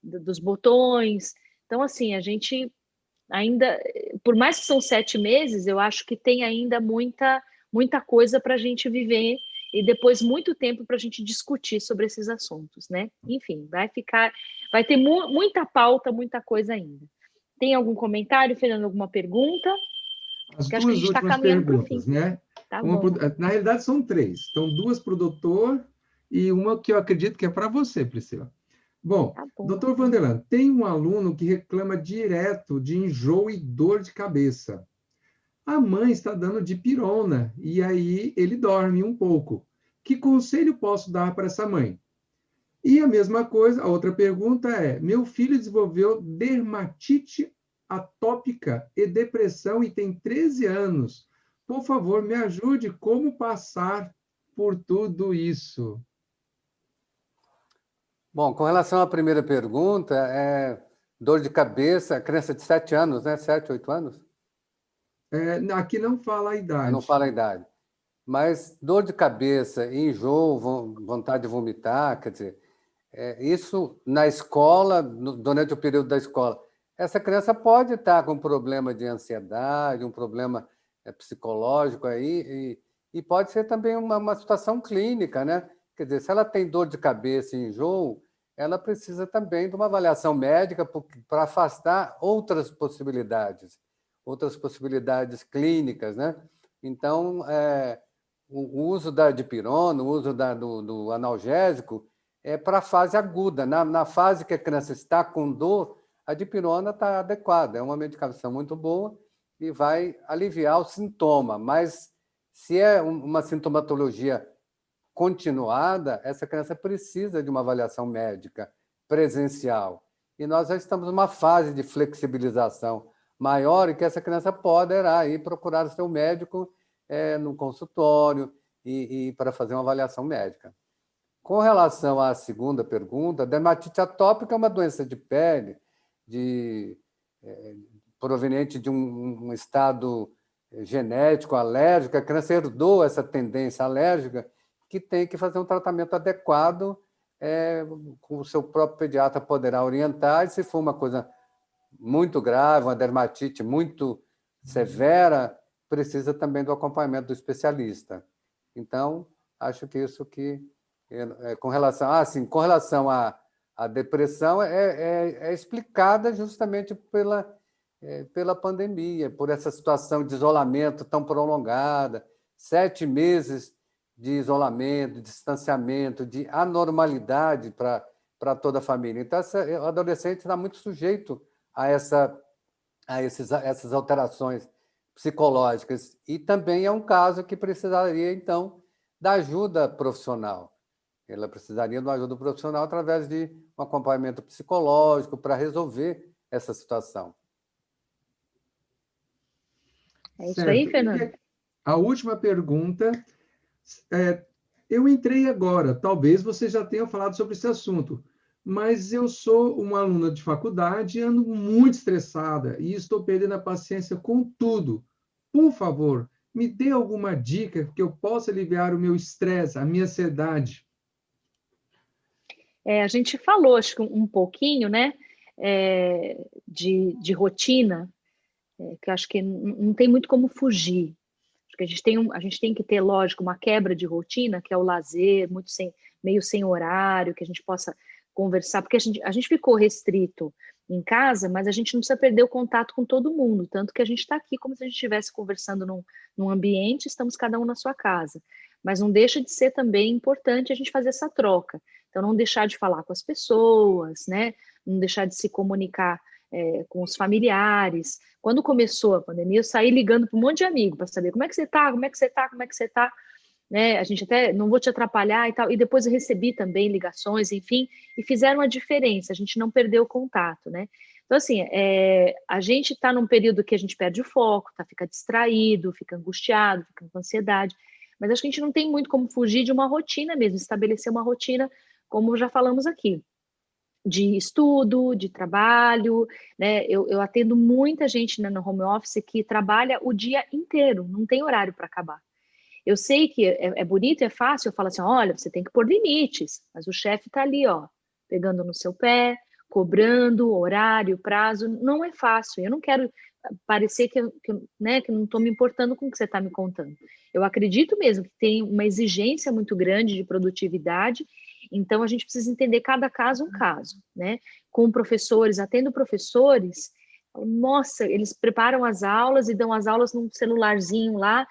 dos botões. Então, assim, a gente ainda, por mais que são 7 meses, eu acho que tem ainda muita coisa para a gente viver e depois muito tempo para a gente discutir sobre esses assuntos, né? Enfim, vai ter muita pauta, muita coisa ainda. Tem algum comentário, Fernando, alguma pergunta? As Porque acho que a duas gente está últimas caminhando para o fim. perguntas, né? Tá bom. Na realidade, são três. Então, duas para o doutor e uma que eu acredito que é para você, Priscila. Bom, Tá bom. doutor Vanderlan, tem um aluno que reclama direto de enjoo e dor de cabeça. A mãe está dando dipirona e aí ele dorme um pouco. Que conselho posso dar para essa mãe? E a mesma coisa, a outra pergunta é: meu filho desenvolveu dermatite atópica e depressão e tem 13 anos. Por favor, me ajude como passar por tudo isso. Bom, com relação à primeira pergunta, dor de cabeça, criança de 7 anos, né? 7, 8 anos? Aqui não fala a Eu não idade. falo a idade. Mas dor de cabeça, enjoo, vontade de vomitar, quer dizer, isso na escola, durante o período da escola. Essa criança pode estar com um problema de ansiedade, um problema psicológico aí, e pode ser também uma situação clínica, né? Quer dizer, se ela tem dor de cabeça e enjoo, ela precisa também de uma avaliação médica para afastar outras possibilidades clínicas, né? Então, o uso da dipirona, o uso do analgésico é para a fase aguda. Na fase que a criança está com dor, a dipirona está adequada. É uma medicação muito boa e vai aliviar o sintoma. Mas se é uma sintomatologia continuada, essa criança precisa de uma avaliação médica presencial. E nós já estamos numa fase de flexibilização maior e que essa criança poderá ir procurar o seu médico no consultório e para fazer uma avaliação médica. Com relação à segunda pergunta, a dermatite atópica é uma doença de pele proveniente de um estado genético alérgico. A criança herdou essa tendência alérgica que tem que fazer um tratamento adequado o seu próprio pediatra poderá orientar, e se for uma coisa muito grave, uma dermatite muito severa, precisa também do acompanhamento do especialista. Então, acho que isso que, com relação à depressão, é explicada justamente pela pandemia, por essa situação de isolamento tão prolongada, 7 meses de isolamento, de distanciamento, de anormalidade para toda a família. Então, o adolescente está muito sujeito a essas alterações psicológicas. E também é um caso que precisaria, então, da ajuda profissional. Ela precisaria de uma ajuda profissional através de um acompanhamento psicológico para resolver essa situação. É isso aí, Fernando? A última pergunta. Eu entrei agora, talvez você já tenha falado sobre esse assunto, mas eu sou uma aluna de faculdade e ando muito estressada e estou perdendo a paciência com tudo. Por favor, me dê alguma dica que eu possa aliviar o meu estresse, a minha ansiedade. A gente falou, acho que um pouquinho, né, de rotina, que eu acho que não tem muito como fugir. Acho que a gente tem que ter, lógico, uma quebra de rotina, que é o lazer, meio sem horário, que a gente possa conversar, porque a gente ficou restrito em casa, mas a gente não precisa perder o contato com todo mundo, tanto que a gente está aqui como se a gente estivesse conversando num ambiente, estamos cada um na sua casa. Mas não deixa de ser também importante a gente fazer essa troca. Então, não deixar de falar com as pessoas, né? Não deixar de se comunicar com os familiares. Quando começou a pandemia, eu saí ligando para um monte de amigo para saber como é que você está, como é que você está, como é que você está. Né? A gente até, não vou te atrapalhar e tal. E depois eu recebi também ligações, enfim, e fizeram a diferença. A gente não perdeu o contato, né? Então, assim, a gente está num período que a gente perde o foco, fica distraído, fica angustiado, fica com ansiedade. Mas acho que a gente não tem muito como fugir de uma rotina mesmo, estabelecer uma rotina, como já falamos aqui, de estudo, de trabalho, né? Eu atendo muita gente, né, no home office que trabalha o dia inteiro, não tem horário para acabar. Eu sei que é bonito, é fácil, eu falo assim, olha, você tem que pôr limites, mas o chefe está ali, ó, pegando no seu pé, cobrando horário, prazo, não é fácil. Eu não quero parecer né, que não estou me importando com o que você está me contando. Eu acredito mesmo que tem uma exigência muito grande de produtividade, então a gente precisa entender cada caso um caso, né? Com professores, atendo professores, nossa, eles preparam as aulas e dão as aulas num celularzinho lá,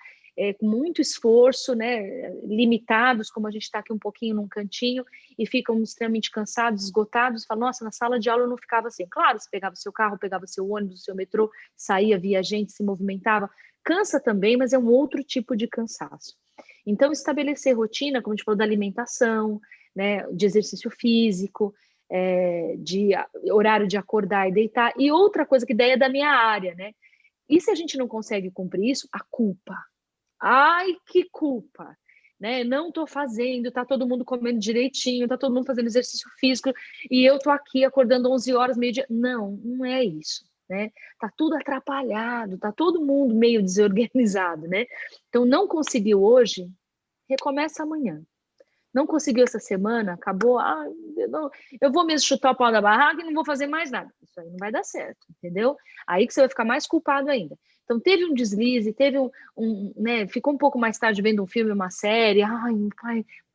com muito esforço, né, limitados, como a gente está aqui um pouquinho num cantinho, e ficam extremamente cansados, esgotados, falam, nossa, na sala de aula eu não ficava assim. Claro, você pegava seu carro, pegava seu ônibus, seu metrô, saía, via gente, se movimentava, cansa também, mas é um outro tipo de cansaço. Então, estabelecer rotina, como a gente falou, da alimentação, né, de exercício físico, de horário de acordar e deitar, e outra coisa que daí é da minha área, né? E se a gente não consegue cumprir isso, a culpa. Ai, que culpa, né? Não estou fazendo, tá todo mundo comendo direitinho, tá todo mundo fazendo exercício físico e eu tô aqui acordando 11 horas, meio-dia. Não, não é isso, né? Tá tudo atrapalhado, tá todo mundo meio desorganizado, né? Então, não conseguiu hoje, recomeça amanhã. Não conseguiu essa semana, acabou, eu vou mesmo chutar o pau da barraca e não vou fazer mais nada. Isso aí não vai dar certo, entendeu? Aí que você vai ficar mais culpado ainda. Então, teve um deslize, teve né, ficou um pouco mais tarde vendo um filme, uma série,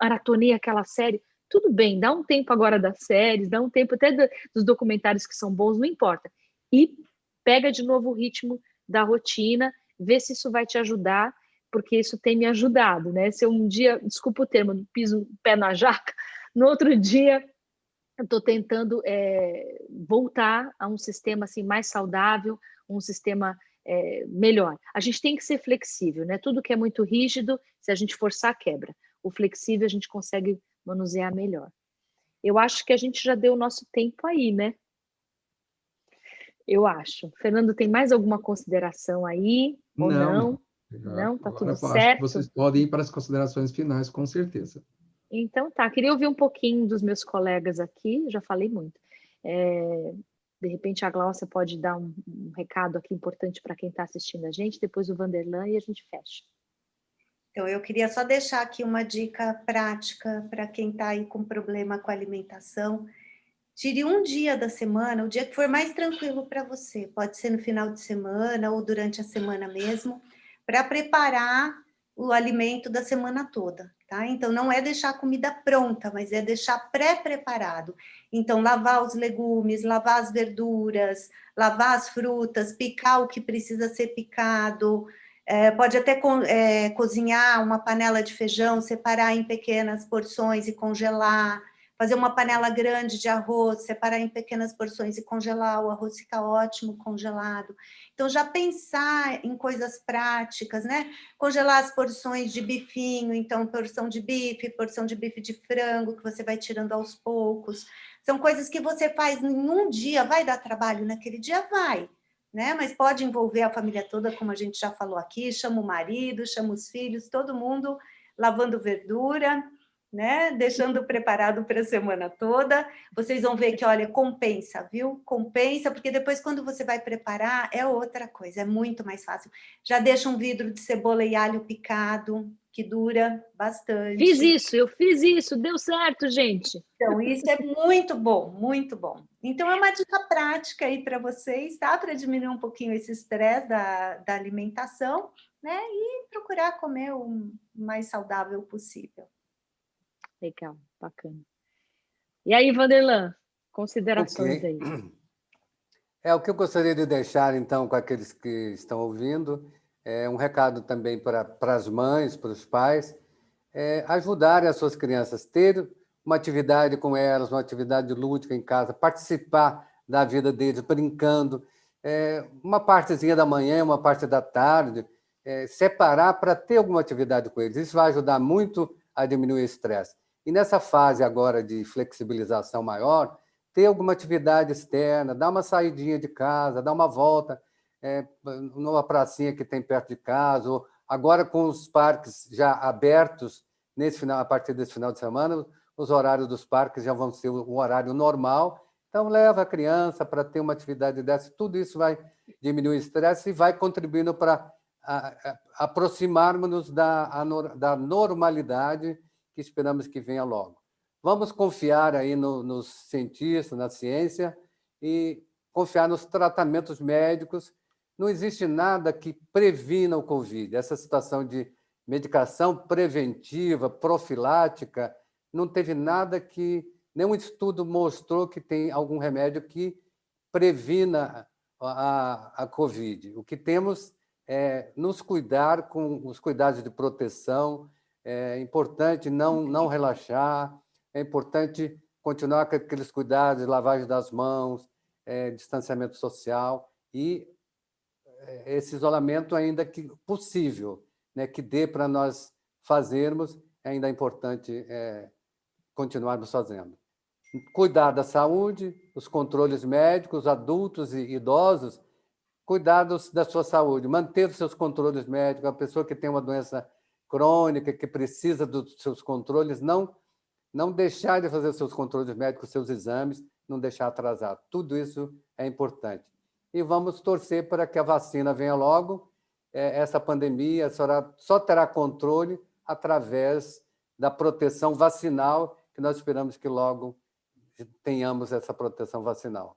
maratonei aquela série. Tudo bem, dá um tempo agora das séries, dá um tempo até dos documentários que são bons, não importa. E pega de novo o ritmo da rotina, vê se isso vai te ajudar, porque isso tem me ajudado, né? Se eu um dia, desculpa o termo, piso o pé na jaca, no outro dia eu estou tentando voltar a um sistema assim mais saudável, um sistema melhor. A gente tem que ser flexível, né? Tudo que é muito rígido, se a gente forçar, quebra. O flexível a gente consegue manusear melhor. Eu acho que a gente já deu o nosso tempo aí, né? Eu acho. Fernando, tem mais alguma consideração aí? Ou não? Não, tá tudo certo. Acho que vocês podem ir para as considerações finais, com certeza. Então tá, queria ouvir um pouquinho dos meus colegas aqui, já falei muito. De repente a Glaucia pode dar um recado aqui importante para quem está assistindo a gente, depois o Vanderlan e a gente fecha. Então, eu queria só deixar aqui uma dica prática para quem está aí com problema com alimentação. Tire um dia da semana, o dia que for mais tranquilo para você, pode ser no final de semana ou durante a semana mesmo, para preparar o alimento da semana toda, tá? Então, não é deixar a comida pronta, mas é deixar pré-preparado. Então, lavar os legumes, lavar as verduras, lavar as frutas, picar o que precisa ser picado, pode até cozinhar uma panela de feijão, separar em pequenas porções e congelar, fazer uma panela grande de arroz, separar em pequenas porções e congelar, o arroz fica ótimo congelado. Então, já pensar em coisas práticas, né? Congelar as porções de bifinho, então, porção de bife de frango, que você vai tirando aos poucos. São coisas que você faz em um dia, vai dar trabalho naquele dia? Vai, né? Mas pode envolver a família toda, como a gente já falou aqui, chama o marido, chama os filhos, todo mundo lavando verdura, né? Deixando preparado para a semana toda. Vocês vão ver que, olha, compensa, viu? Compensa, porque depois, quando você vai preparar, é outra coisa, é muito mais fácil. Já deixa um vidro de cebola e alho picado, que dura bastante. Eu fiz isso, deu certo, gente. Então, isso é muito bom, muito bom. Então, é uma dica prática aí para vocês, tá? Para diminuir um pouquinho esse estresse da alimentação, né? E procurar comer o mais saudável possível. Legal, bacana. E aí, Vanderlan, considerações Ok. aí? O que eu gostaria de deixar, então, com aqueles que estão ouvindo, é um recado também para as mães, para os pais, ajudarem as suas crianças, ter uma atividade com elas, uma atividade lúdica em casa, participar da vida deles, brincando, uma partezinha da manhã, uma parte da tarde, separar para ter alguma atividade com eles. Isso vai ajudar muito a diminuir o estresse. E nessa fase agora de flexibilização maior, ter alguma atividade externa, dar uma saidinha de casa, dar uma volta numa pracinha que tem perto de casa, ou agora com os parques já abertos, a partir desse final de semana, os horários dos parques já vão ser o horário normal, então leva a criança para ter uma atividade dessa, tudo isso vai diminuir o estresse e vai contribuindo para aproximarmos-nos da normalidade que esperamos que venha logo. Vamos confiar aí nos cientistas, na ciência, e confiar nos tratamentos médicos. Não existe nada que previna o Covid. Essa situação de medicação preventiva, profilática, não teve nada que... Nenhum estudo mostrou que tem algum remédio que previna a Covid. O que temos é nos cuidar com os cuidados de proteção. É importante não relaxar, é importante continuar com aqueles cuidados de lavagem das mãos, distanciamento social e esse isolamento ainda que possível, né, que dê para nós fazermos, ainda é importante continuarmos fazendo. Cuidar da saúde, os controles médicos, adultos e idosos, cuidar da sua saúde, manter os seus controles médicos, a pessoa que tem uma doença crônica, que precisa dos seus controles, não deixar de fazer seus controles médicos, seus exames, não deixar atrasar. Tudo isso é importante. E vamos torcer para que a vacina venha logo. Essa pandemia só terá controle através da proteção vacinal, que nós esperamos que logo tenhamos essa proteção vacinal.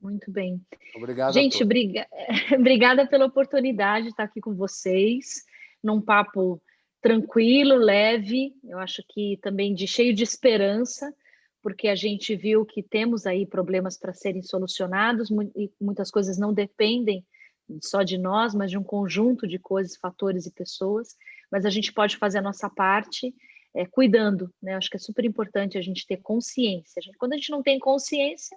Muito bem. Obrigado, gente, obrigada pela oportunidade de estar aqui com vocês, num papo tranquilo, leve, eu acho que também cheio de esperança, porque a gente viu que temos aí problemas para serem solucionados, e muitas coisas não dependem só de nós, mas de um conjunto de coisas, fatores e pessoas, mas a gente pode fazer a nossa parte cuidando, né? Acho que é super importante a gente ter consciência. Quando a gente não tem consciência,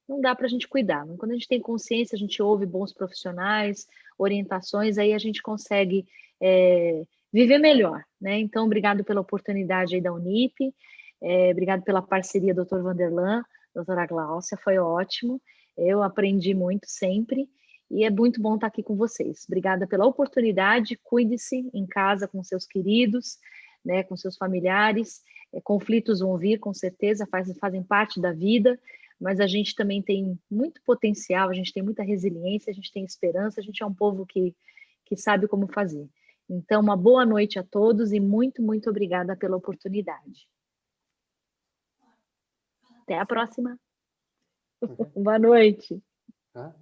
não dá para a gente cuidar. Quando a gente tem consciência, a gente ouve bons profissionais, orientações, aí a gente consegue viver melhor, né? Então, obrigado pela oportunidade aí da Unip, obrigado pela parceria, Dr. Vanderlan, doutora Gláucia, foi ótimo, eu aprendi muito sempre, e é muito bom estar aqui com vocês. Obrigada pela oportunidade, cuide-se em casa com seus queridos, né, com seus familiares, conflitos vão vir, com certeza, fazem parte da vida, mas a gente também tem muito potencial, a gente tem muita resiliência, a gente tem esperança, a gente é um povo que sabe como fazer. Então, uma boa noite a todos e muito, muito obrigada pela oportunidade. Até a próxima. Boa noite. Tá?